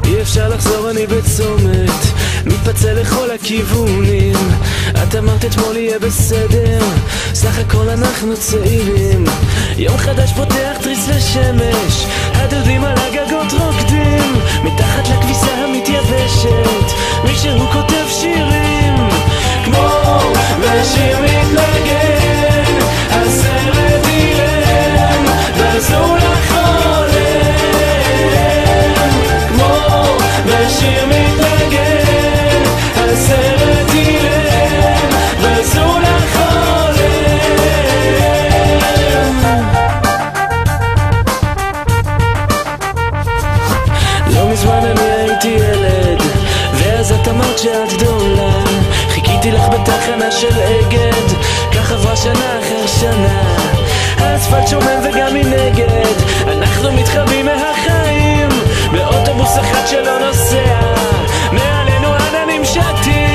אי אפשר לחזור, אני בצומת מתפצל לכל הכיוונים. את אמרת אתמול יהיה בסדר, סך הכל אנחנו צעירים. יום חדש פותח תריס לשמש, הדודים על הגגות רוקדים, מתחת לכביסה המתייבשת מישהו כותב שירים. כמו בשיר מתנגן, הסרט אילם ועזור לך חולם. כמו בשיר מתנגן, הסרט אילם ועזור לך חולם. לא מזמן אני הייתי ילד, ואז את אמרת שאת גדולה. חיכיתי לך בתחנה של אגד, כך עברה שנה אחר שנה. האספלט שומם וגם מנגד אנחנו מתחבאים מהחיים, באוטובוס אחד שלא נוסע, מעלינו עננים שטים.